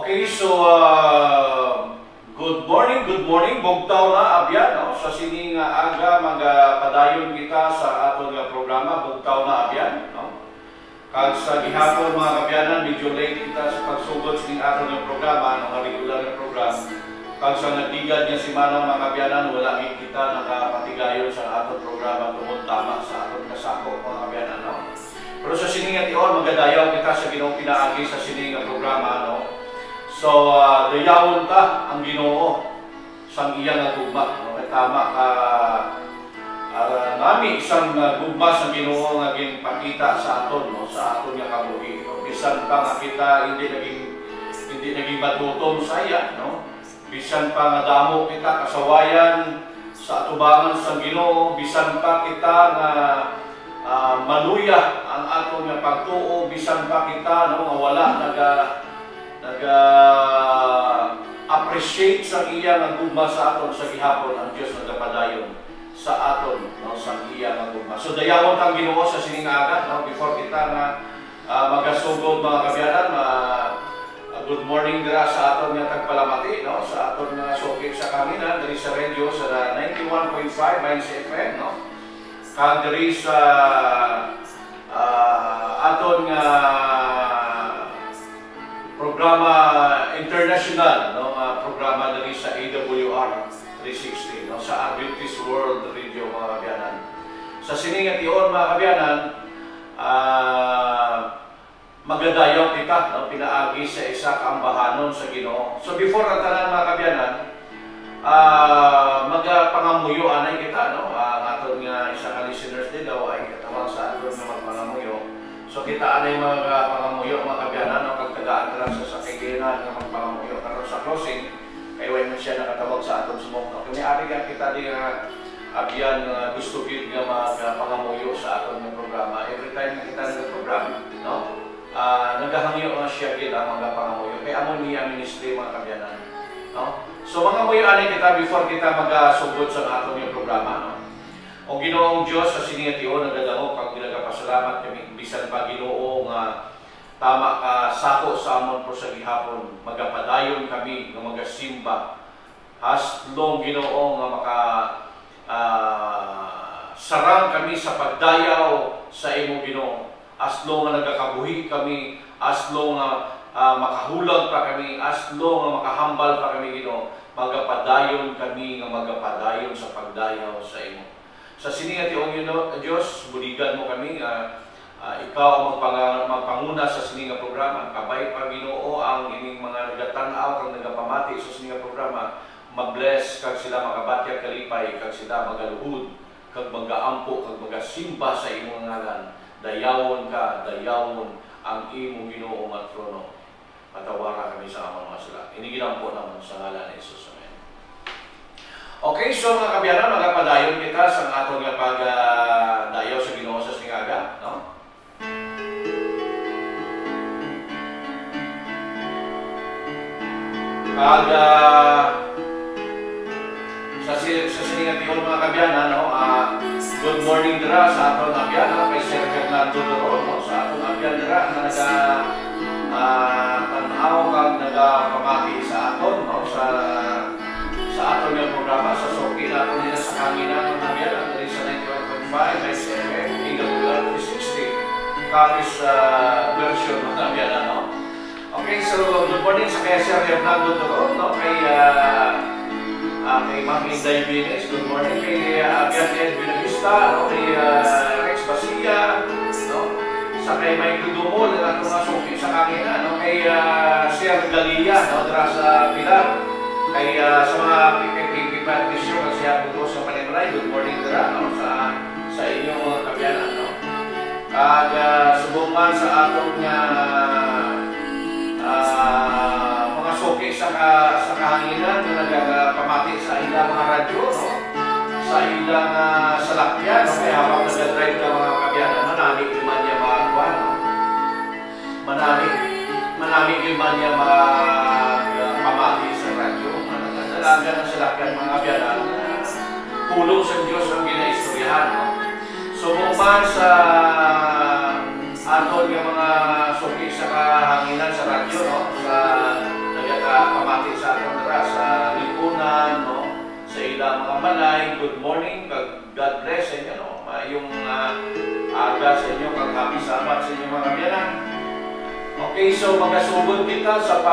Okay, so good morning, bugtaw na abyan, no? Sa sining aga magpadayon kita sa aton nga programa bugtaw na abyan, no? Kag sa gihapon mga kabyanan, medyo late kita sa pagsugod sining aton nga programa, no, regular nga program. Kag sa nagdigad nga si Manang mga kabyanan, wala gid kita nakapatigayon sa aton programa tungod tama sa aton kasako mga kabyanan, no? Pero sa sining nga tiyon magadayaw kita sa Ginoong pinaagi sa sining nga programa, no? So, dayawon ta ang Ginoo sang iyang nagugma, no? Tama ka nami isang gugma sa Ginoo nga ginpakita sa aton, no? Sa aton nga kabuhi, no? Bisan pa nga kita hindi naging matutom sa iya, no? Bisan pa nga damo kita kasawayan sa atubangan sa Ginoo, bisan pa kita nga maluya ang aton nga pagtuo, bisan pa kita, no, wala appreciate sa iya nga gugma sa aton sa gihapon, ang Dios nagapadayon sa aton, no, sa iya nga gugma. So dayawon tang Ginoo sa sining aga, no, before kita nga magasugod mga kabyanan, good morning dira sa aton nga tagpalamati, no, sa aton nga sukit sa kanina diri sa radio sa 91.5 Minds FM, no. Kag diri sa aton nga programa international, no, programa diri sa AWR 360, no, sa Adventist World Radio mga kabyanan. Sa sining nga tiyon mga kabyanan, magadayaw kita, no, pinaagi sa isa ka ambahanon sa Ginoo. So before ang tanan mga kabyanan, magapangamuyo anay kita, no, ang aton nga isa ka listeners din daw ay katawag sa aton nga magpangamuyo. So kita anay mga pangamuyo mga kabyanan, no, kagtagaan lang sa kaginan nga magpangamuyo. Pero sa closing, ay way man siya nakatawag sa aton sumok, no. Kani ari nga kita di nga abyan gusto gid nga magpangamuyo sa aton nga programa. Every time nga kita nagprogram, no, nagahangyo nga siya gid ang mga pangamuyo. Kay amon niya ministry mga kabyanan, no. So mga muyo anay kita before kita magasugod sa aton nga programa, no. O Ginoong Dios sa sining tiyon nagadako kag ginagapasalamat kami bisan pa Ginoo nga tama ka sako sa amon po sa gihapon magapadayon kami nga magasimba haslong Ginoo nga maka sarang kami sa pagdayaw sa imo Ginoo, aslo nga nagakabuhi kami, aslo nga makahulag pa kami, aslo nga makahambal pa kami Ginoo, magapadayon kami nga magapadayon sa pagdayaw sa imo. Sa sining tiyon Dios, buligan mo kami ikaw ang magpanguna sa sining nga programa. Kabay pa Ginoo ang ining mga nagatanaw kag nagapamati sa sining nga programa. Mag-bless kag sila makabatyag kalipay, kag sila magaluhod, kag magaampo, kag magasimba sa imong ngalan. Dayawon ka, dayawon ang imong Ginoo nga trono. Patawara kami sa among mga sala. Iniginampo naman sa ngalan ni Jesus. Okay, so mga kabyanan, magapadayon kita sa aton nga pagdayaw sa Ginoo sa singaga, no? Kag sa sininga tiyon mga kabyanan, no, good morning dira sa aton abyan, kay Sir Fernando Doro, no, sa aton abyan dira na tanaw kag nagapamati sa aton, no, sa aton nga programa sa suki natin nila sa kanginan ng abyan diri sa 91.5 SFM AWR 360 copies version ng abyan, no. Okay, so good morning sa kay Sir Fernando Doro, no, kay Ma'am Inday Bines, good morning kay Abyan Edwin Agista, no, kay Rex Basia, no, sa kay Michael Dumol na itong suki sa kanginan, no, kay Sir Galia, no, dira sa Pilar, kay sa mga PPP Patricio kasi ako po sa Panimray, good morning dira, no, sa inyong mga kabyanan, no. Kag subukan sa atong mga suki sa kahanginan na nagpamati sa ilang mga radyo, no, sa ilang salakyan, no, kaya habang nag-drive ka mga kabyanan, manamig naman niya makakuha, no. Manamig naman niya pamati sa radyo. Talaga ng salakyan mga kabyanan, pulong sa Diyos ang ginaistoryahan, no. Sumuman sa aton yung mga suki sa kahanginan sa radyo, no, sa pamati sa aton dira sa lipunan, no? Sa ilang mga balay, good morning, God bless sa inyo, no? Yung aga sa inyo, kag happy Sabbath sa inyo mga kabyanan. Okay, so magasugod kita sa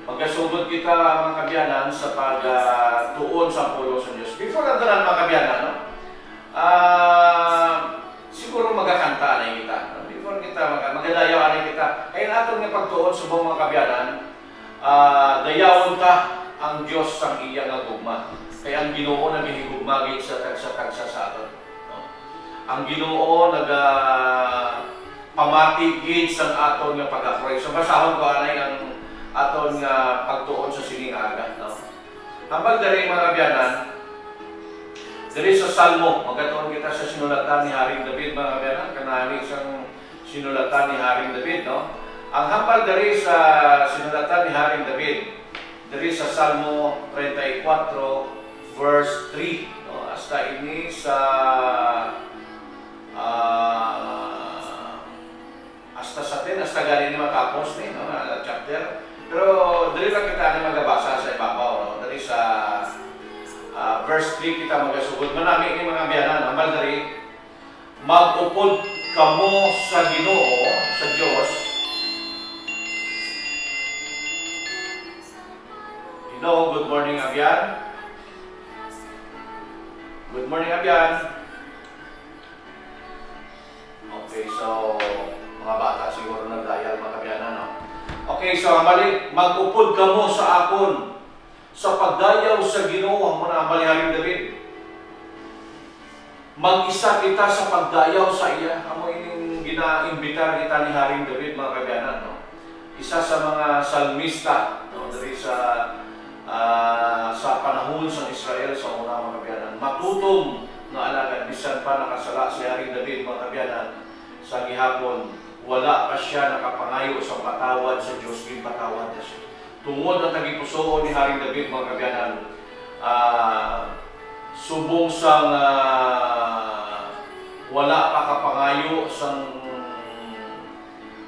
magasugod kita mga kabyanan sa pagtuon sa pulo sa Diyos. Before natin mga kabyanan, no? Siguro magakanta na kita. Before kita magadayaw na kita. Kaya natin nga pagtuon sa mga kabyanan, dayawon ta ang Diyos sang iya nga gugma. Kaya ang Ginoo naghihigugmagit sa tagsa-tagsa sa aton. No? Ang Ginoo pamatigid sa aton nga pag-akoy. So basahon ko anay ang aton nga pagtuon sa sining aga. No? Hambal diri mga kabyanan, diri sa Salmo, magatuon kita sa sinulatan ni Haring David mga kabyanan, kanami isang sinulatan ni Haring David, no? Ang hambal diri sa sinulatan ni Haring David, diri sa Salmo 34 verse 3, no? Hasta ini sa hasta galing ni matapos ni, no? Chapter. Pero diri lang kita ni magabasa sa ibabaw, no? Diri sa verse 3 kita magasugod. Manami ni mga biyanan, hambal diri, mag-upod kamo sa Ginoo, sa Dios. Hello, good morning Abyan. Good morning Abyan. Okay, so mga bata siguro nagdayal mga kabyanan, no? Okay, so hambali, mag-upod kamo sa akon sa pagdayaw sa Ginoo, ang mga hambali Haring David. Mag-isa kita sa pagdayaw sa iya. Amo ining ginaimbitar kita ni Haring David mga kabyanan, no? Isa sa mga salmista, no? Dari sa panahon sa Israel sa una mga kabyanan. Matutom na alagad, bisan pa nakasala si Haring David mga kabyanan, sa gihapon, wala pa siya nakapangayo sa patawad sa Diyos, gipatawad na siya. Tungod ang tagipusoon ni Haring David mga kabyanan, subong sang wala pa kapangayo sang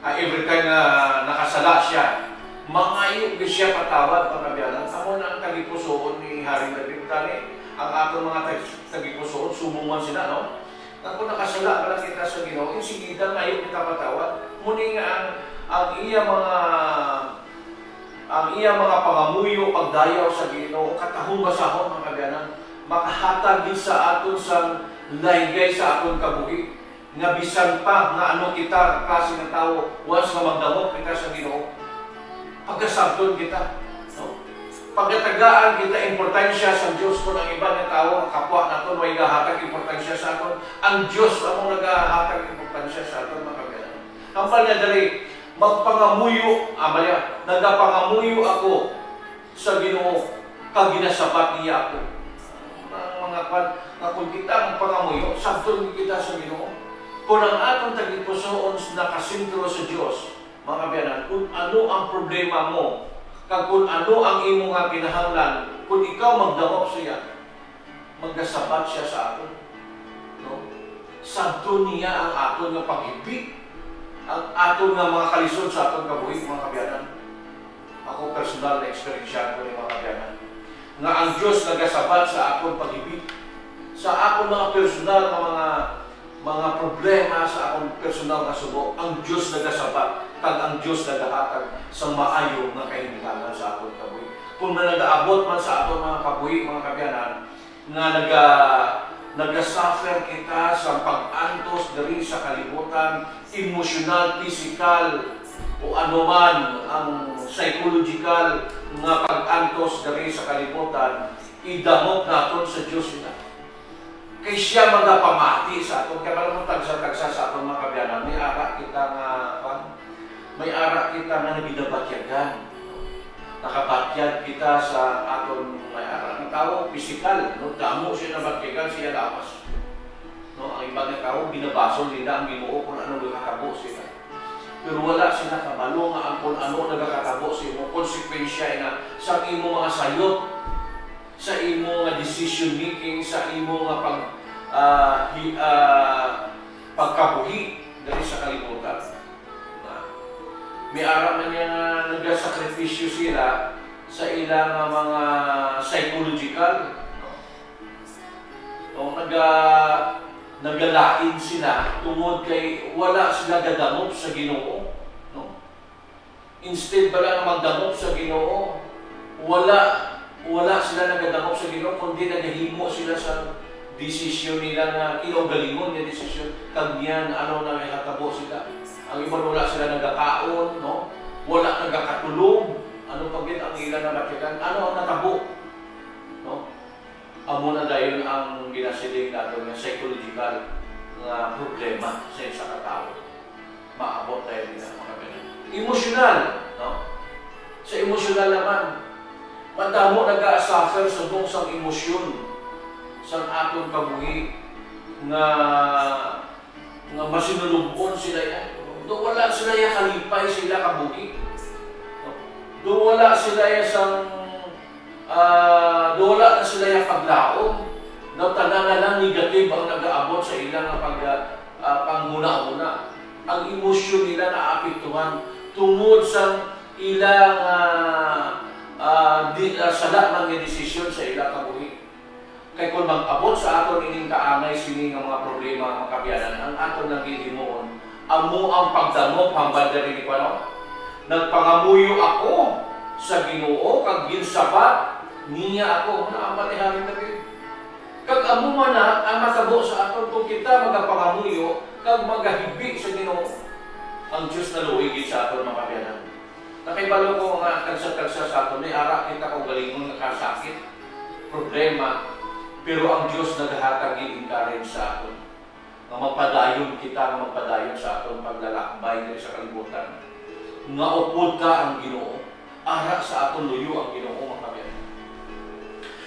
every time na nakasala siya, mangayo din siya patawad mga kabyanan. Amo na ang tagipusoon ni Haring David. Tani, ang atong mga tagipusoon, subuman sila, no? Kung nakasala ka lang kita sa Ginoo, yung sigidang ngayon kita patawad. Muni nga ang iya mga pangamuyo, pagdayaw sa Ginoo, katahong basahon mga kabyanan, makahatag din sa aton sa laygay sa aton kabuhi. Nga bisan pa na ano kita, klase ng tao, once na magdamot kita sa Ginoo, pagkasabton kita. No? Pagkatagaan kita importansya sa Diyos kung ang iba ng tao, ang kapwa natin, may gahatag importansya sa atin. Ang Diyos ang nagahatag importansya sa atin, mga kabyanan. Hampal niya dali, magpangamuyo, nagapangamuyo ako sa Ginoo, kag ginasabat niya ako. Mga kung kita ang pangamuyo, sabton kita sa Ginoo. Kung ang atong tagipusoon nakasintro sa Diyos, mga kabyanan, kung ano ang problema mo, kag kung ano ang imo nga kinahanglan, kung ikaw magdamop siya, magkasabat siya sa aton. No? Sabto niya ang aton nga pag-ibig, ang aton nga mga kalisod sa aton kabuhi, mga kabyanan. Ako personal na experience ko ni mga kabyanan. Nga ang Diyos nagasabat sa aton pag-ibig, sa aton mga personal na mga problema, sa aton personal na subo, ang Diyos nagasabat, kag ang Diyos nagahatag sa maayo nga kahibilangan sa aton kabuhi. Kung nagaabot man sa aton mga kabuhi, mga kabyanan, nga nagasuffer kita sa pag-antos diri sa kalibutan, emosyonal, physical, o anuman ang psychological nga pag-antos diri sa kalibutan, idamot naton sa Diyos ina. Kay siya magapamati sa aton, kaya malamang tagsa-tagsa sa aton mga kabyanan, may ara kita nga nabinabatyagan. Nakabatyag kita sa aton may ara. Ang tao, physical, no? Damo siya nabatyagan, siya lapas. No? Ang ibang tao, binabasol nila ang Ginoo kung ano nagkakabo sila. Pero wala sila kabalo nga ang kung ano nagkakabo sila. Konsekwensya na sa imo mga sayot, sa imo nga decision making, sa imo nga pagkabuhi dali sa kalibutan. May ara man niya nga nagasakripisyo sila sa ilang mga psychological. No? Nagalain sila tungod kay wala sila gadamop sa Ginoo. No? Instead bala nga magdamop sa Ginoo, wala sila nagadamop sa Ginoo, kundi nagahimo sila sa desisyon nila nga kinaugalingon nga desisyon kag yan ano na may hatabo sila. Ang iba wala sila nagakaon, no? Wala nagakatulog. Ano pag ang ilan na nakikan? Ano ang natabo? No? Amo na dayon ang ginasiling natin ng psychological na problema sa isa katao. Maabot tayo din ang mga ganun. Emosyonal, no? Sa emosyonal naman, madamo nag-a-suffer sa sang emosyon sa atong kabuhi nga masinulubon sila yan. Do wala sila ya kalipay sila kabuhi. Do wala sila ya sang wala na sila yung paglaom. No, tanan na lang negative ang nag-aabot sa ilang panguna-una. Ang emosyon nila naapektuhan tungod sa ilang sala ng desisyon sa ilang kabuhi. Kaya kung mag-abot sa aton ining kaangay sini nga mga problema mga kabyanan, ang aton nang gihimuon, amo ang pagdamop hambal diri ni Pano. Nagpangamuyo ako sa Ginoo kag ginsabat niya ako na amaliharin na rin. Kag amo man na ang matabo sa aton kung kita magapangamuyo kag magahibi sa Ginoo. Ang Diyos na luwigid sa aton mga kabyanan. Nakibalo ko nga kalsa-kalsa sa aton ni ara kita kung galingon nga kasakit, problema, pero ang Diyos naghatag i-encourage sa aton. Nga magpadayon kita, nga magpadayon sa aton paglalakbay diri sa kalibutan. Nga upod ka ang Ginoo. Ara sa aton luyo ang Ginoo mga kabyanan.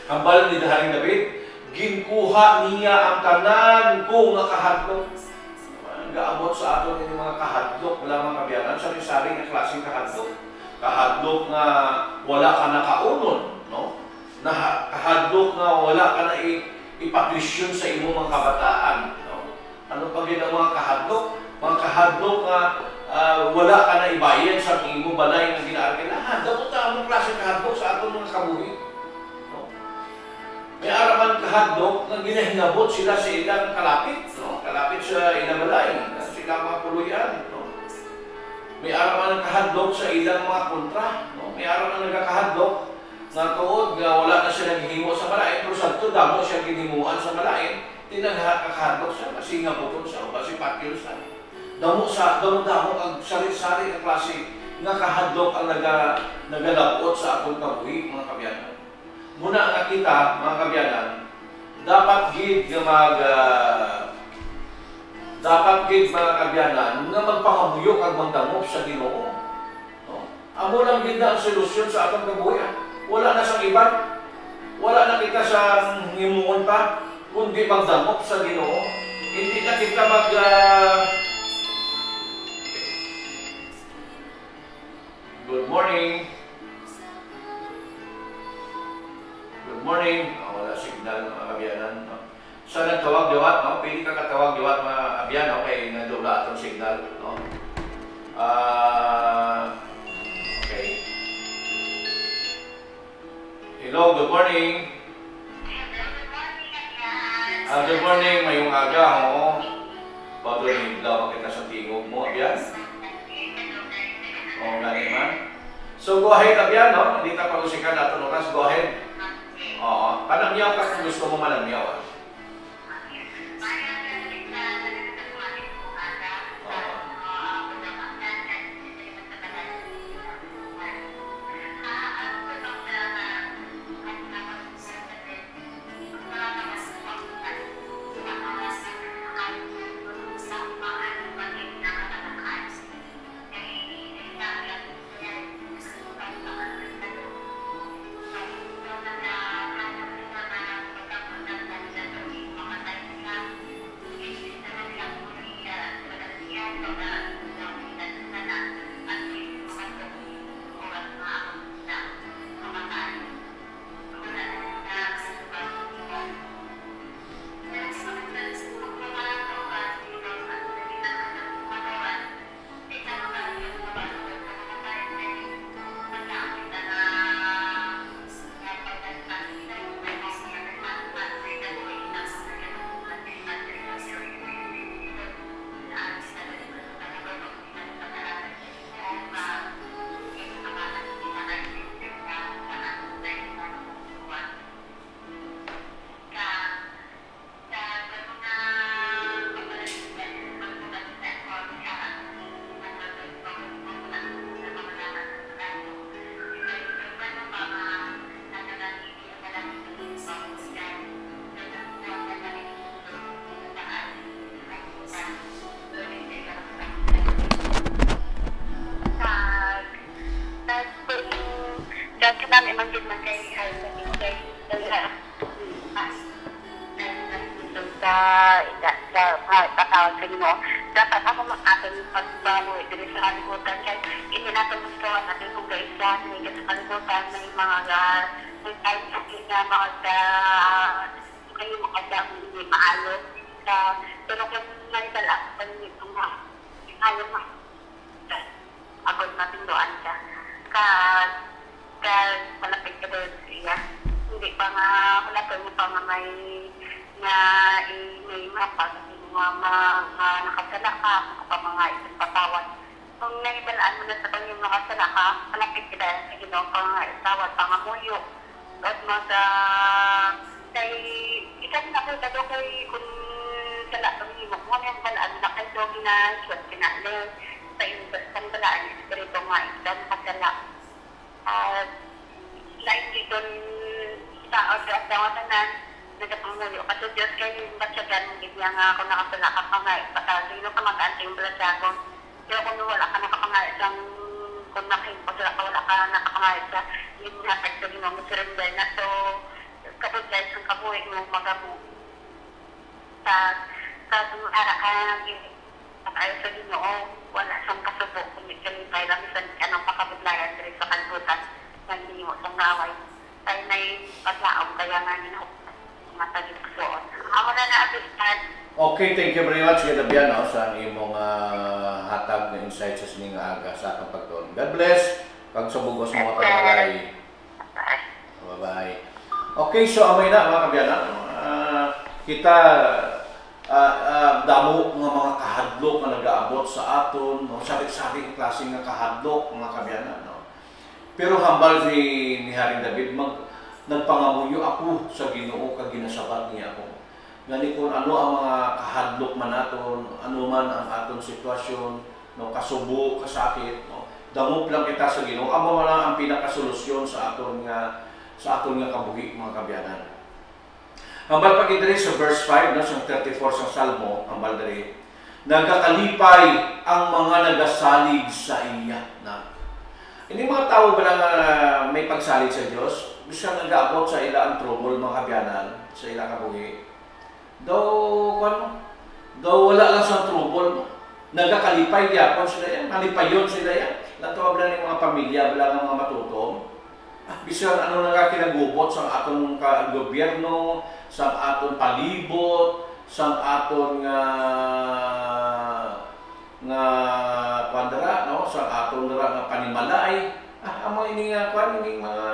Hambal ni Daharing David, ginkuha niya ang tanan ko nga kahadlok. Gaabot sa aton ini mga kahadlok, wala mga kabyanan, sari-sari nga klaseng kahadlok. Kahadlok nga wala ka nakaunon, no? Kahadlok nga wala ka na ipatwisyon sa imong mga kabataan, no? Ano pa gid ang mga kahadlok? Mga kahadlok nga wala ka na ibayan sa imong balay nga ginaarkilahan. Dapat ang klaseng kahadlok sa aton mga kabuhi. May araman kahadlok na ginahingabot sila sa ilang kalapit, no? Kalapit sa ilang balay, sa ilang mga puluyan. No? May araman kahadlok sa ilang mga kontra. No? May araman nagkakahadlok na tuod nga wala na siya naghihimo sa malain, pero sa ito damo siya ginimuan sa malain, tinagkakahadlok siya, kasi nga bukod siya, kasi pakil siya. Damo ang sari-sari na klase nga kahadlok ang nagalabot sa atong kabuhi, mga kabyanan. Muna nga kita, mga kabyanan, dapat gid mga kabyanan nga magpangamuyo kag magdamop sa Ginoo. No? Amo lang gid ang solusyon sa atong kabuhi. Wala na sa iban. Wala na kita sa himuon pa kundi magdamop sa Ginoo. Hindi na kita Good morning. Good morning. Wala signal mga kabyanan. No? Sa nagtawag-diwat, no? Pili ka katawag-diwat mga kabyanan, no? Kaya nadula atong signal. No? Okay. Hello, good morning. Good morning, mayong aga, ho. Bago rin daw kita sa tingog mo, abyan. Gani man. So, go ahead, abyan, no? Hindi ka palusikan natin oras. Go ahead. Oo. Panamyaw ka kung gusto mo manamyaw. sa Ginoo. Dapat ako mag-aton pagbaboy diri sa kalibutan kay hindi natin gusto natin kung kaisa may sa kalibutan may mga may time sa kanya mga kayo makadang hindi maayo pero kung may dala pa nito nga ayaw ma agad natin doon ka malapit ka doon siya hindi pa nga malapit mo pa nga may mapa mga nakasala ka pa mga isang patawad kung naibalaan mo na sa kanyang nakasala ka malapit ka dahil sa Ginoo pa nga itawad pa nga muyo at mga kay ikan na ko dado kay kung sala kami mo mo yung balaan na kay do ginaswat kinale sa yung balaan espiritu nga ikan kasala lain dito sa tawanan nagpamuyo kasi Diyos kayo yung batsagan hindi nga ako nakasala ka pa nga patalo ka mag-ante yung balasyagon pero kung wala ka nakapangayat lang kung nakipagpasala ka wala ka nakapangayat sa yung napagsabi mo mo surrender na so kapag guys ang kabuhay mo magabu sa sumara ka ayaw sa Ginoo wala siyang kasubok kung ikalipay lang isang anong pakabudlayan diri sa kalibutan na hindi mo siyang naway tayo na yung paglaom kaya nga nino matagigsoon ako na na-abistan. Okay, thank you very much Gita Biano sa imong hatag na insight sa sining aga sa atong pagtuon. God bless. Pagsubugos mo katalagay. Bye-bye. Okay, so amay na mga kabiyanan. Kita damo nga mga kahadlok nga nag-aabot sa aton, no? Sakit-sakit klase nga kahadlok mga kabiyanan. No? Pero hambal ni Haring David, nagpangamuyo ako sa Ginoo kag ginasabat niya ako. Gani kung ano ang mga kahadlok man naton, ano man ang aton sitwasyon, no, kasubo, kasakit, no, damop lang kita sa Ginoo. Amo man lang ang pinakasolusyon sa aton nga kabuhi mga kabiyanan. Hambal pa diri sa verse 5 no, sa 34 sa Salmo, hambal diri, nagakalipay ang mga nagasalig sa iya na. Hindi mga tao ba na may pagsalig sa Diyos? Bisa nag-aabot sa ila ang trouble mga kabyanan, sa ila kabuhi. Daw wala lang sa trouble, nagakalipay yapon sila yan, malipayon sila yan. Natawag na ng mga pamilya, wala ng mga matutom. Bisa ano nagakilagubot sa atong gobyerno, sa atong palibot, sa atong kwadra, no? Sa atong nga panimalay. Amo ini nga ini mga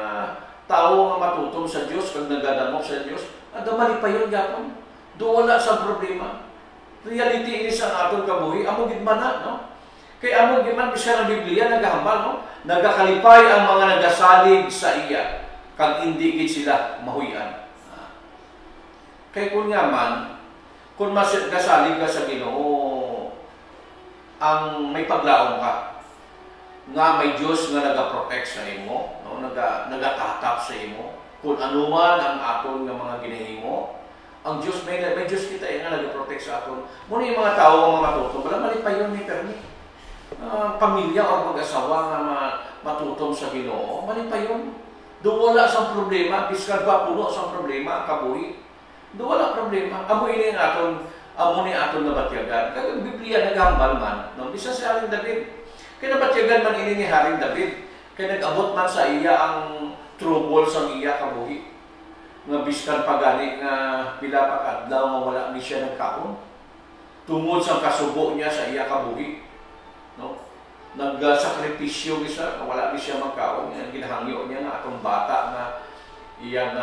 tao nga matutom sa Dios kag nagadamok sa Dios. Adamali pa yon gyapon. Do wala sa problema. Reality ini sa atong kabuhi amo gid man no. Kay amo gid man bisa ng Biblia nagahambal no. Nagakalipay ang mga nagasalig sa iya kag hindi gid sila mahuyan. Kay kun nga man kung nagasalig ka sa Ginoo ang may paglaom ka nga may Diyos nga nagaprotect sa imo, no? Nagatatap sa imo. Kung ano man ang aton nga mga ginahimo, ang Diyos may Diyos kita nga nagaprotect sa aton. Muna yung mga tao nga matutom, wala malipayon ni permi. Pamilya o mag-asawa nga matutom sa Ginoo, malipayon. Do wala sang problema, biskad pa puno sang problema kabuhi. Do wala problema. Amo ini nga amo ni aton nabatyagan. Kaya ang Biblia naghambal man, no? Bisa si Haring David. Kaya nabatyagan man ini ni Haring David. Kaya nag-abot man sa iya ang trouble sa iya kabuhi. Nga biskan pagani nga pila pa kadlaw nga wala ni siya nagkaon. Tungod sa kasubo niya sa iya kabuhi. No? Nagsakripisyo gisa, wala ni siya magkaon. Ang ginahangyo niya nga atong bata nga iya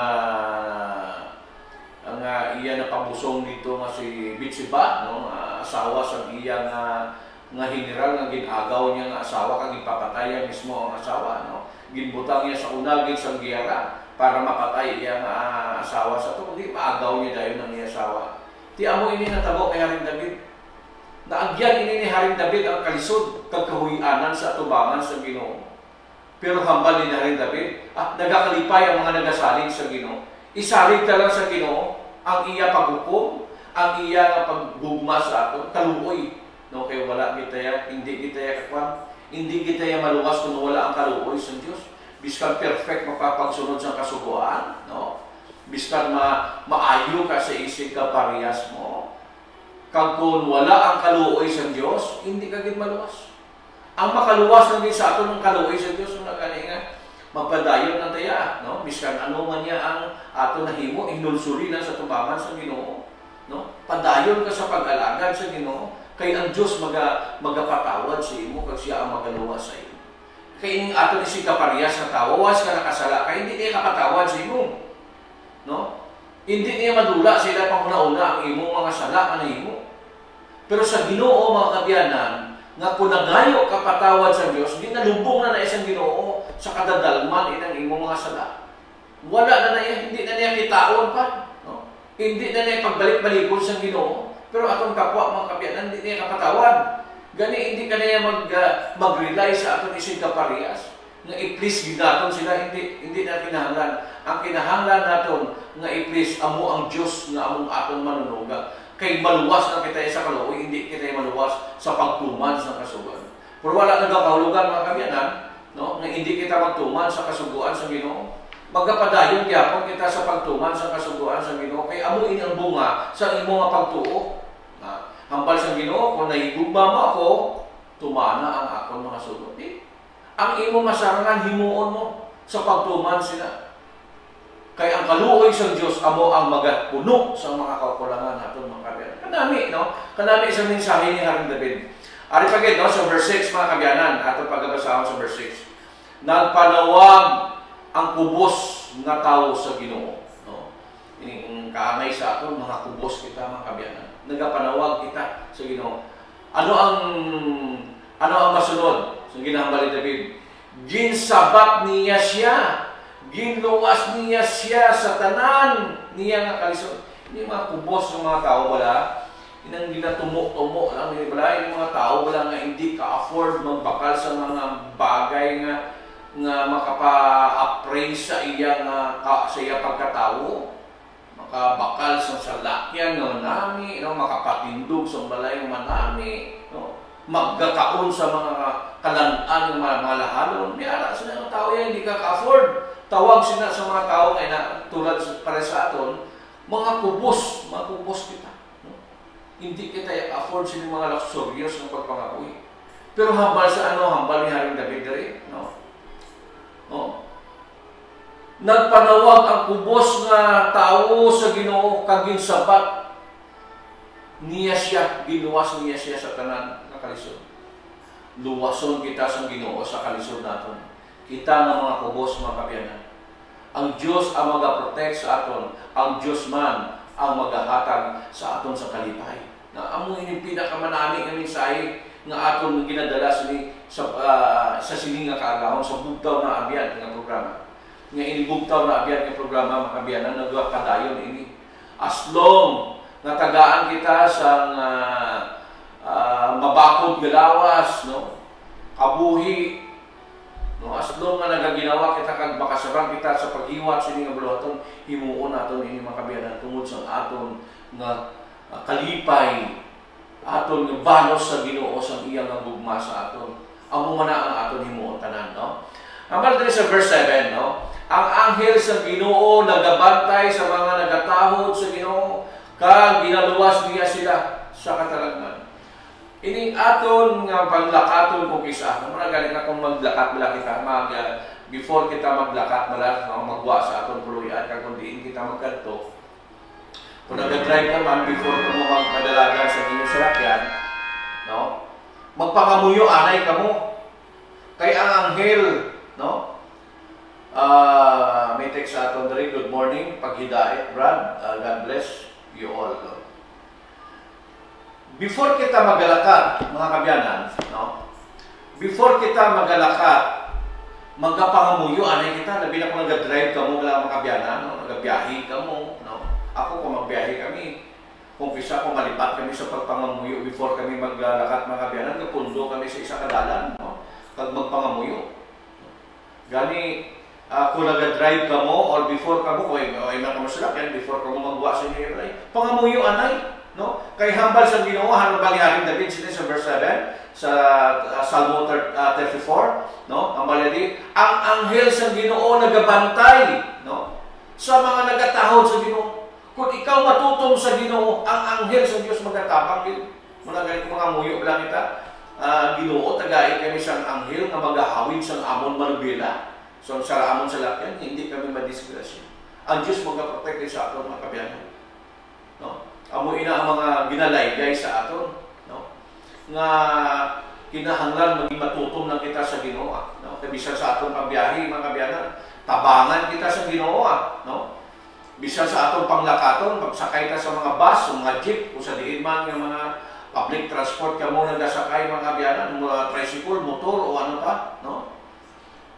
iya na pabusong dito nga si Bitsiba, no? Asawa sa iya nga general nga ginagaw niya nga asawa kag ipapatay mismo ang asawa, no? Ginbutang niya sa unagin sa giyara para mapatay iya nga asawa sa to, di maagaw niya dayon ang iya asawa. Ti amo ini natabo kay Haring David. Naagyan ini ni Haring David ang kalisod kag kahuy-anan sa atubangan sa Ginoo. Pero hambal ni Haring David, nagakalipay ang mga nagasalig sa Ginoo. Isalig ta lang sa Ginoo ang iya paghukom, ang iya paggugma sa aton, kaluoy. No, kay wala kita hindi kita kakwan, hindi kita maluwas kung wala ang kaluoy sa Dios. Biskan perfect mapapagsunod sa kasugoan, no? Biskan maayo ka sa isig ka parehas mo. Kag kung wala ang kaluoy sa Dios, hindi ka gid maluwas. Ang makaluwas lang din sa aton ng kaluoy sa Dios nga kani nga magpadayon na taya, no? Biskan ano man niya ang ato nahimo, inulsuri na sa tubangan sa Ginoo, no? Padayon ka sa pag-alagad sa Ginoo, kay ang Dios magapatawad sa imo kag siya ang magaluwas sa imo. Kay ning ato ni si kaparehas na tawo, was ka nakasala, kay hindi niya kapatawad sa imo, no? Hindi niya madula sila panguna-una ang imong mga sala nga nahimo. Pero sa Ginoo mga kabyanan, nga kung nagayo kapatawad sa Dios, di nalubong na isang Ginoo sa kadadalman inang imong mga sala. Wala na niya, hindi na niya kitaon pa, no? Hindi na niya pagbalik-balikon sa Ginoo. Pero atong kapwa mga kabyanan, hindi niya kapatawad. Gani hindi ka niya mag-rely sa atong isig kaparehas. Nga i-please ginaton sila, hindi na kinahanglan. Ang kinahanglan naton nga i-please amo ang Dios nga among atong manunuga. Kay maluwas na kita sa kaluoy, hindi kita maluwas sa pagtuman sa kasuguan. Pero wala nagkakahulugan mga kabyanan, no? Nga hindi kita magtuman sa kasuguan sa Ginoo. Magapadayon gyapon kita sa pagtuman sa kasuguan sa Ginoo, kay amo ini ang bunga sa imong nga pagtuo. Hambal sa Ginoo, kung nahigugma mo ako, tumana ang akon mga sugod. Ang imong masarangan himuon mo sa pagtuman sila. Kay ang kaluoy sa Dios amo ang magapuno sa mga kakulangan naton mga kabyanan. Kanami, no? Kanami isang mensahe ni Haring David. Ari pagid no sa verse 6 mga kabyanan, ato pagbabasahon sa verse 6. Nagpanawag ang kubos nga tawo sa Ginoo, no? Ining kaamay sa aton mga kubos kita mga kabyanan. Nagapanawag kita sa Ginoo. Ano ang masunod sa ginahambal ni David? Ginsabat niya siya. Ginluwas niya siya sa tanan niya nga kalisod. Hindi mga kubos ng mga tao wala. Inang ginatumo-tumo lang ni wala. Yung mga tao wala nga hindi ka-afford magbakal sa mga bagay nga makapa-appraise sa iya sa iya pagkatawo. Makabakal sa salakyan ng manami, no? Makapatindog sa balay ng manami, no? Magkakaon sa mga kalanaan ng mga lahalon. Biyara sila ng tao yan, hindi ka ka-afford. Tawag sila sa mga tao na tulad para sa aton, mga kubos kita. No? Hindi kita afford sila mga luxurious ng pagpangapoy. Pero hambal sa hambal ni Haring David rin, no? No? Nagpanawag ang kubos nga tao sa Ginoo kag ginsabat niya siya, ginuwas niya siya sa tanan nga kalisod. Luwason kita sa Ginoo sa kalisod naton. Kita nga mga kubos mga kabyanan. Ang Dios ang magaprotect sa aton, ang Dios man ang magahatag sa aton sa kalipay. Na amo ini pinakamanami nga mensahe nga aton ginadala sa sining nga kaagahon sa bugtaw na abyan nga programa. Nga inibugtaw na abyan nga programa mga kabyanan nagwa kadayon ini. As long nga tagaan kita sa mabakod galawas, no? Kabuhi, no? As long nga nagaginawa kita kag makasarang kita sa paghiwat sini nga buluhaton, himuon naton ini mga kabyanan tungod sa aton nga kalipay, aton nga banos sa Ginoo sa iyang nga gugma sa aton. Amo man ang aton himuon tanan, no? Ambal diri sa verse 7, no? Ang anghel sa Ginoo nagabantay sa mga nagatahod sa Ginoo kag ginaluwas niya sila sa katalagman. Ining aton nga paglakaton kung kisa, muna galing akong maglakat bala kita, before kita maglakat bala, magwa sa aton puluyan, kag kung diin kita magkanto. Kung nag-drive naman, before ka mo magpadalagan sa inyong salakyan, no? Magpangamuyo, anay ka mo. Kay ang anghel, no? May text sa aton diri, good morning, paghidait, Brad, God bless you all. No? Before kita magalakat, mga kabyanan, no? Before kita magalakat, magkapangamuyo, anay kita, labi na kung nag-drive ka mo, wala mga kabyanan, no? Nag-biyahe ka mo, no? Ako kung magbiyahe kami, kung kisa kung malipat kami sa pagpangamuyo before kami maglalakat mga kabyanan, napundo kami sa isa kadalan, no? Pag magpangamuyo. Gani, kung nag-drive ka mo or before ka mo, kung ay makamusulak yan, before ka mo magwa sa inyo, pangamuyo anay, no? Kay hambal sa Ginoo, hambal ni Haring David sila sa verse 7 sa Salmo 34, no? Hambal niya ang anghel sa Ginoo nagabantay, no? Sa mga nagatahod sa Ginoo. Kung ikaw matutom sa Ginoo, ang anghel sa Dios magatabang din. Muna ganito mga muyo lang kita. Ginoo tagay kami sang anghel nga magahawid sang amon marbila. So sa amon sa lakyan, hindi kami madisgrasya. Ang Dios magaprotect sa aton mga kabiyanan. No? Amo ina ang mga ginalaygay sa aton, no? Nga kinahanglan maging matutom lang kita sa Ginoo, no? Bisan sa aton pagbiyahe mga kabiyanan, tabangan kita sa Ginoo, no? Bisan sa atong panglakaton, pagsakay ka sa mga bus, o mga jeep, o sa diin man ng mga public transport ka mo nagasakay mga biyanan, mga tricycle, motor, o ano pa, no?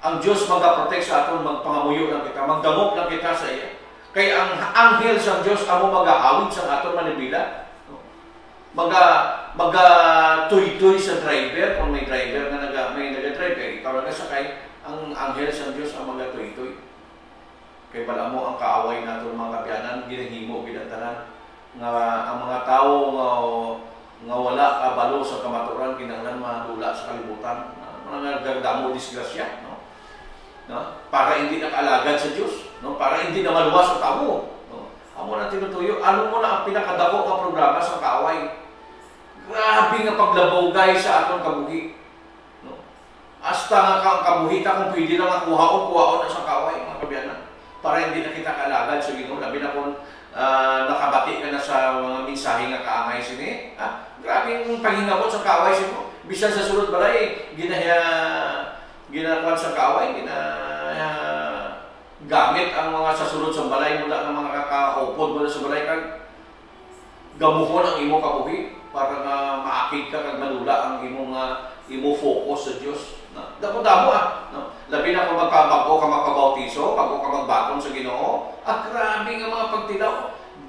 Ang Diyos magaprotect sa aton, magpangamuyo lang kita, magdamok lang kita sa iya. Kaya ang anghel sa Diyos, amo magahawid sa aton manibila, no? Tuy-tuy sa driver, kung may driver na may naga-driver, ikaw nagasakay, ang anghel sa Diyos ang magatuy-tuy. Kaya pala mo ang kaaway nato mga kabiyanan, ginahimo, ginantanan, nga ang mga tao nga wala kabalo sa kamaturan, kinanglan madula sa kalibutan, mga nagdamo disgrasya, no? No? Para hindi nakaalagad sa Diyos, no? Para hindi na maluwas sa tao. No? Amo na tinutuyo, ano mo na ang pinakadako ng programa sa kaaway? Grabe nga paglabogay sa atong kabuhi. No? Hasta nga kabuhi ta kung pwede na makuha o kuha na sa kaaway, mga kabiyanan. Para hindi na kita kalagad sa Ginoo. Labi na kung nakabati ka na sa mga mensahe nga kaangay sini. Grabe yung paghingabot sa kaaway sino. Bisan sa sulod balay, ginakuan sa kaaway, gamit ang mga sasulod sa balay mula ng mga kakaupod mula sa balay kag gamuhon ang imo kabuhi para na maakid ka kag malula ang imo focus sa Dios. Damo-damo no? Labi na kung magpabago ka magpabautiso, bago ka magbatong sa Ginoo, grabe nga mga pagtilaw,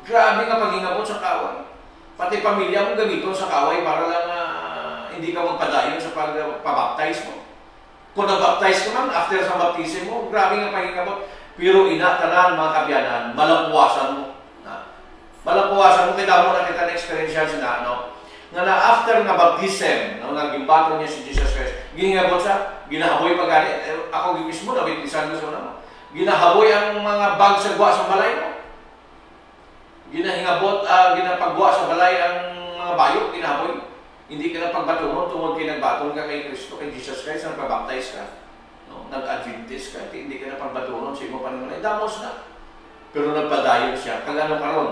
grabe nga paghingabot sa kaway. Pati pamilya mo gamiton sa kaway para lang hindi ka magpadayon sa pagpabaptize mo. Kung nabaptize ka man, after sa baptism mo, grabe nga paghingabot. Pero inatanan mga kabyanan, malapuwasan mo. Malapuwasan mo, kaya mo na kita na-experience na, no? Nga na after na baptism, no, nagimbato niya si Jesus Christ, ginigabot siya, ginahaboy pagani, ako mismo, nabitisan ko sa mo, ginahaboy ang mga bag sa guwa sa balay mo, ginapagguwa sa balay ang mga bayo, ginahaboy, hindi ka na pagbatungon, tungod kinagbaton ka kay Kristo, kay Jesus Christ, nagpabaptize ka, no, nag-adventist ka, hindi ka na pagbatungon sa imo panimulay, damos na, pero nagpadayon siya, kagano karon,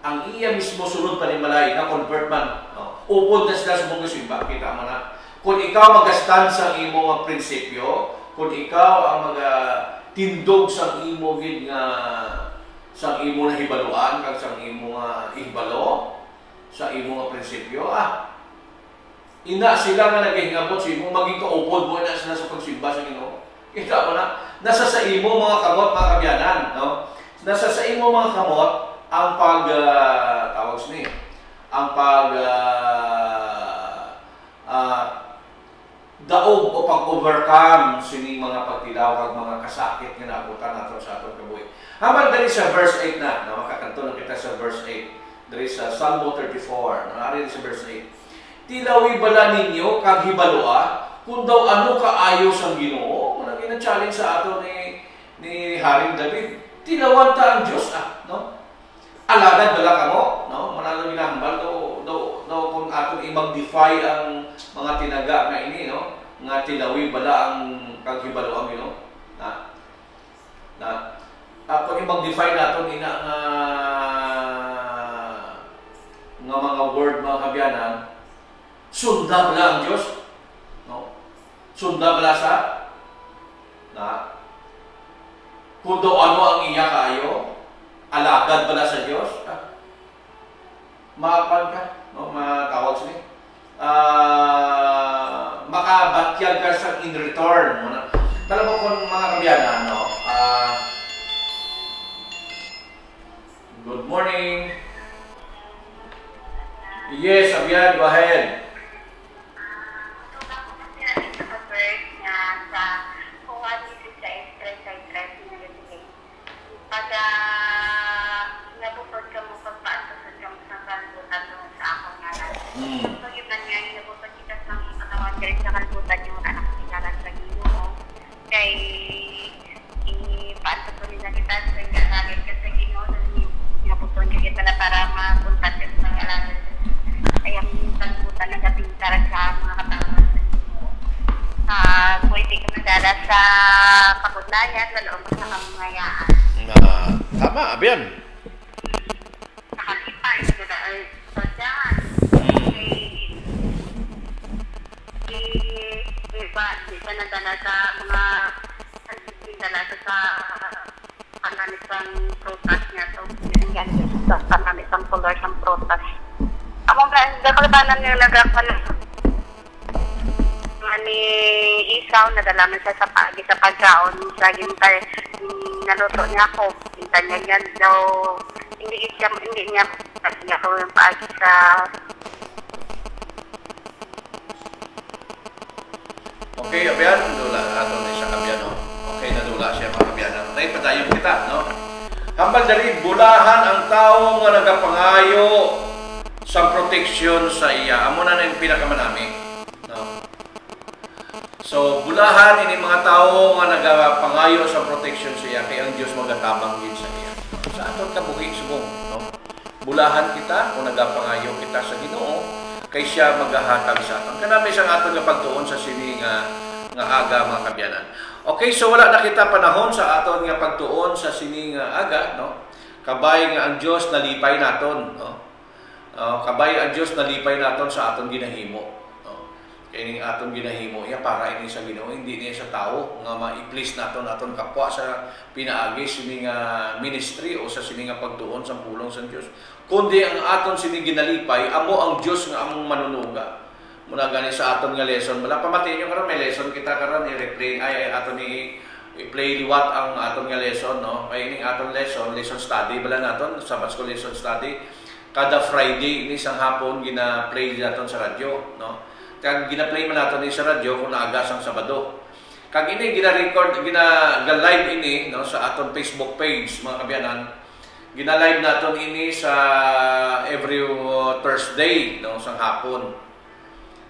ang iya mismo sunod panimalay na convert man, no? Upod na sila sa mong simba, kita mo na. Kung ikaw mag-stand sa imo nga prinsipyo, kung ikaw ang mag-tindog sa imo gid nga sa imo na hibaluan, kag sa imo nga ihibalo, sa imo nga prinsipyo, ina sila nga nagahingabot sa imo, maging kaupod mo na sila sa pagsimba sa Ginoo. Kita mo na, nasa sa imo mga kamot, mga kabyanan, no? Nasa sa imo mga kamot, ang tawag sini, ang daog o pag-overcome sini mga pagtilaw kag mga kasakit nga naabutan nato sa atong kabuhi. Haman diri sa verse 8 na makakanto na kita sa verse 8. Diri sa Psalm 34, naari sa verse 8. Tilawi bala ninyo kag hibaloa kung daw ano kaayo sang Ginoo. Muna gina-challenge sa ato ni Haring David. Tilawan ta ang Dios no? Alagad bala kamo, no? Manalo ginambal daw kung atong i-magnify ang mga tinaga nga ini, no? Nga tilawi bala ang kaghibalo ang no? Kung i-magnify naton ina nga mga word mga kabyanan, sunda bala ang Dios, no? Sunda bala sa kung daw ano ang iya kaayo, alagad bala sa Diyos, makapan ka, no? Matawag sila, makabatyag ka sa in return. Tala mo kung mga kabyanan, no? Good morning. Yes, Abyan, go ahead. Pagka nabukod ka mo pagpaanto sa Diyos ng kalbutan doon sa akong ngalan. So yun na nga, nabukod kita sa mga katawan dahil sa kalbutan yung anak sinalan sa Ginoo. Kay ipaanto ko nila kita sa inalagay ka sa Ginoo. Nabukod sa kabudlayan, lalo mo sa kamangayaan. Tama, abyan. Nakalipay, ay sadyan. Di ka nadala sa mga dala sa pananitang prutas niya. So, yan sa pananitang color ng prutas. Among kakalibanan yung nagkakuan ni isaw, nadalaman siya sa pagi sa pagkaon. Sa gintay, naluto niya ako. Gintay niya daw, hindi niya ko yung pagi sa okay, abyan, dula ato ni sa kabyan, no? Okay, nadula siya mga kabyan. Tay padayon kita, no? Hambal dali bulahan ang tao nga nagapangayo sa proteksyon sa iya. Amo na yung pinakamanami, no? So, bulahan ini mga tao nga nagapangayo sa proteksyon sa iya kay ang Dios magatabang gid sa iya. Sa aton kabuhi subong, no? Bulahan kita o nagapangayo kita sa Ginoo kay siya maghahatag sa aton. Kanami siyang aton nga pagtuon sa sini nga aga mga kabyanan. Okay, so wala na kita panahon sa aton nga pagtuon sa sini nga aga, no? Kabay nga ang Dios nalipay naton, no? Kabay ang Dios nalipay naton sa aton ginahimo. No? Kay aton ginahimo iya para ini sa Ginoo, hindi niya sa tao nga ma-please naton aton kapwa sa pinaagi sini nga ministry o sa sini nga pagtuon sa pulong sa Dios. Kundi ang aton sini ginalipay amo ang Dios nga among manunuga. Muna gani sa aton nga lesson, wala pa matinyo karon may lesson kita karon i-replay ay aton i-play liwat ang aton nga lesson, no? Kay ning aton lesson study bala naton, Sabbath School lesson study kada Friday ni isang hapon gina-play naton sa radyo, no? Kag gina-play man naton ni sa radyo kung naaga sang Sabado. Kag ini gina-record, gina-live ini, no, sa aton Facebook page mga kabyanan. Gina-live naton ini sa every Thursday, no, sang hapon.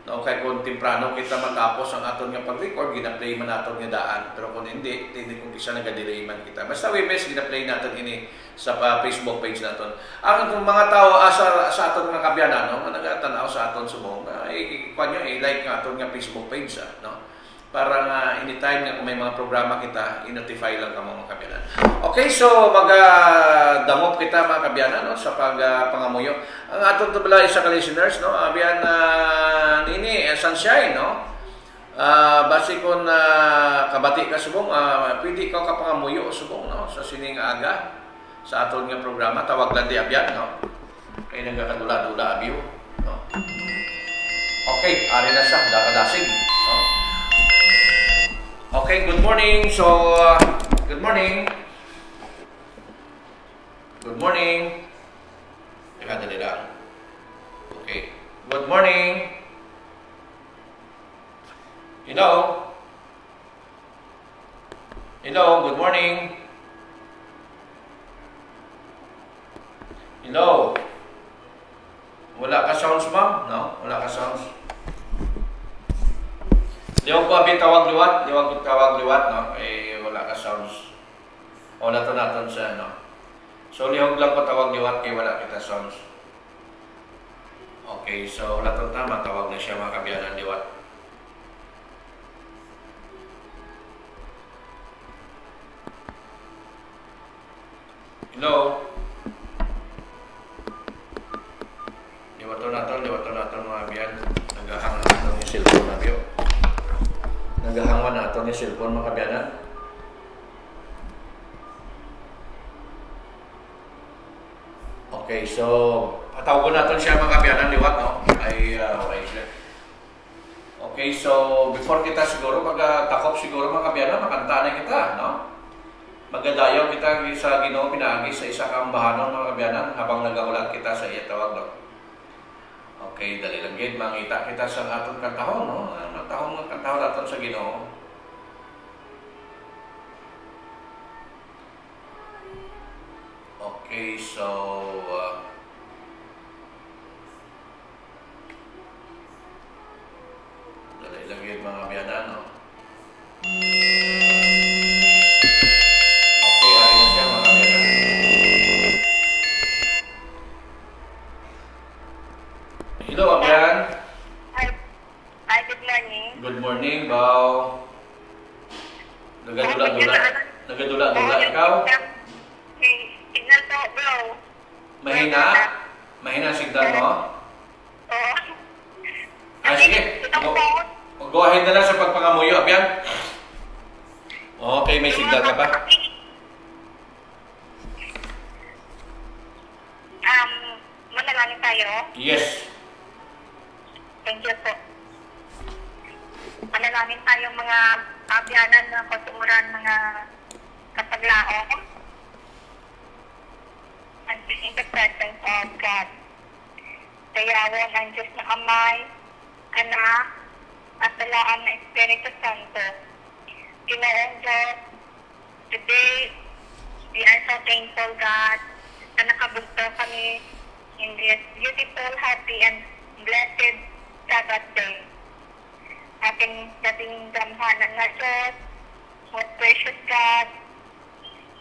No, kay kung temprano kita matapos ang aton nga pag-record, gina-play man naton nga daan. Pero kung hindi kung kisa nagadelay man kita. Basta Webes, gina-play naton ini sa Facebook page naton. Ang mga tao sa aton nga kabyanan, no, nga nagatanaw sa aton subong, i-like nga aton nga Facebook page, no? Para nga anytime nga kung may mga programa kita, i-notify lang ka mga kabyanan. Okay, so mag-damop kita mga kabyanan, no, sa pangamuyo. Ang atong tubala isa ka listeners, no, abiyan nini sunshine, no. Basi kung kabati ka subong, pwede ka kapangamuyo subong, no, sa sining aga sa aton nga programa tawag lang di abyan, no. Kay nagakadula-dula abiyo, no. Okay, ari na siya, dakadasig, no. Okay, good morning. So, good morning. Good morning. Teka, dali lang. Okay. Good morning. Hello. Hello, good morning. Hello. Wala ka sounds, ma'am? No? Wala ka sounds. Liwag ko abit tawag liwat, no? Eh, wala ka sounds. Wala to naton sa, no? So, liwag lang ko tawag liwat kay wala kita sounds. Okay, so wala to tama, tawag na siya mga kabyanan liwat. Hello? Liwat to naton mga kabyan. Naghahang naton yung cellphone na biyo. Naghahangwan na ito ni cellphone mga kabyanan. Okay, so patawag natin siya mga kabyanan liwat, no? Ay, okay, so before kita siguro magtakop siguro mga kabyanan, makanta na kita, no? Magadayaw kita sa Ginoo pinaagi sa isa kang bahanon mga kabyanan habang nagaulat kita sa iya tawag, no? Okay, dali lang gid mangita kita sa atong kantahon, no? Ang kantahon natin sa Ginoo. Okay, so dali lang gid mga biyanan, no? Okay, ari na siya mga biyanan. Hello, Abian. Hi, good morning. Good morning, Bao. Nagadula ikaw? Signal po, bro. Mahina? Mahina ang signal mo? Oo. Sige. Go ahead na lang sa pagpangamuyo, Abian. Okay, may signal ka ba? Manalangin tayo? Yes. Thank you po. Manalangin tayo mga abyanan na katuran, mga kapaglao. And in the presence of God. Dayawan ang Diyos na Amay, Anak, at Talaan na Espiritu Santo. Ginoong Diyos, today, we are so thankful, God, na nakabugto kami in this beautiful, happy, and blessed Sabbath day. Ating dating damhanan na Diyos, most precious God,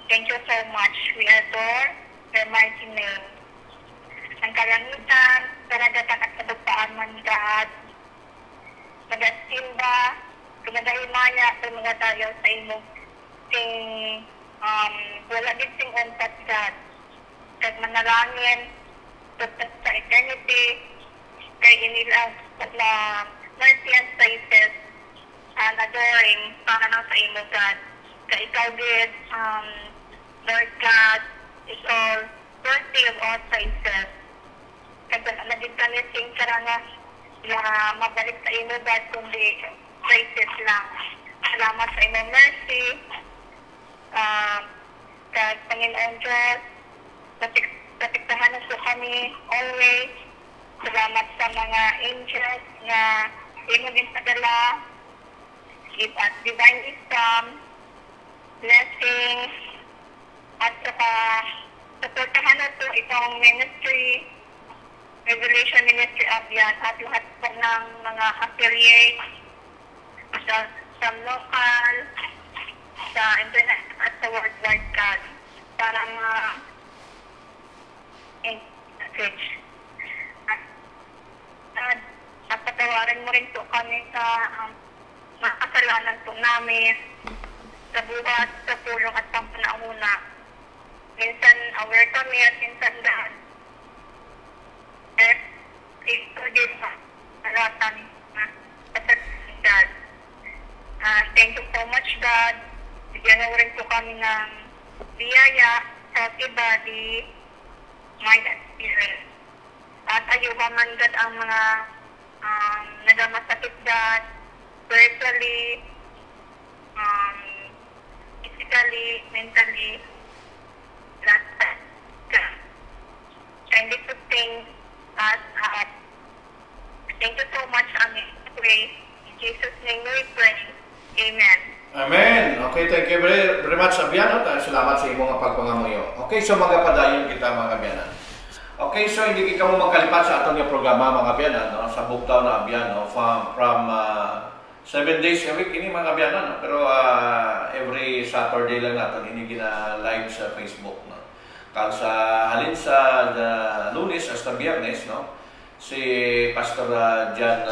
thank you so much. We adore your mighty name. Ang kalangitan, karagatan at kadugtaan man, God, nagasimba, pinagahimaya, mga tayo sa imo, wala din sing untat, God. Kag manalangin, tutat sa eternity, kay inilang na mercy and praises, and adoring, para na sa imo, God. Kay ikaw din, Lord God, is all worthy of all praises. Kaya naging kaniting karanga na mabalik sa imo, God, kundi praises lang. Salamat sa imo mercy. Kaya Panginoon Diyos, natiktahan po kami always. Salamat sa mga angels na imo din padala. Give us divine wisdom, blessings, at saka supportahan na po itong ministry, Revelation Ministry Abyan, at lahat po ng mga affiliates sa local, sa internet at sa worldwide, God, para message. At patawarin mo rin po kami sa mga kasalanan po namin sa buhat, sa pulong at pampanahuna. Minsan aware kami at minsan dahil ito din sa alatan God. Thank you so much, God. Bigyan na rin po kami ng biyaya, healthy body, mind and spirit. At ayuha man, God, ang mga nagamasakit, God, spiritually, physically, mentally, lahat. Kindly sustain us. Thank you so much, Amen. Pray. In Jesus' name we pray. Amen. Amen. Okay, thank you very much, Abian. Salamat sa imong pagpangamuyo. Okay, so mga padayon kita, mga Abianan. Okay, so hindi ka mo magkalipat sa atong programa, mga Abianan, no? Sa bugtaw na Abian, no? From 7 days a week, ini mga Abianan, no? Pero every Saturday lang natin, ini gina-live sa Facebook, no? Kaya sa halin sa Lunes hasta Biyernes, no? Si Pastor Jan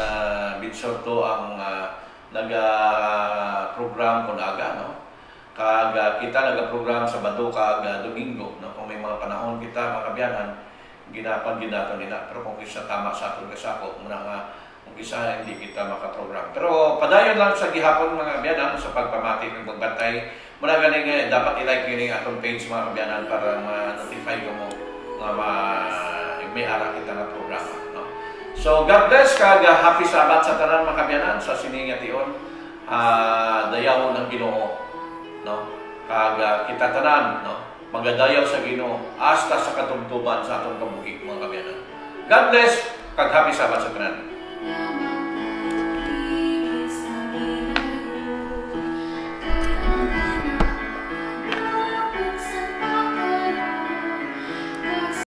Bitsorto ang naga-program kung aga, no? Kag kita naga-program sa Sabado kag Domingo, no? Kung may mga panahon kita, mga Abianan, ginapan nila. Pero kung isa tama sa atong kasako, muna nga kung isa hindi kita makaprogram. Pero padayon lang sa gihapon, mga Abianan, sa pagpamati ng pagbantay. Muna ganing dapat i-like yun yung atong page, mga Abianan, para ma-notify ko mo na may ara kita na programa, no? So God bless kag happy Sabbath sa tanan, mga Abianan, sa siningation. Dayaw ng Ginoo, no? Kag kita tanan, no? Magadayaw sa Ginoo hasta sa katubtuban sa atong kabuhi, mga Abianan. God bless kag happy Sabbath sa tanan.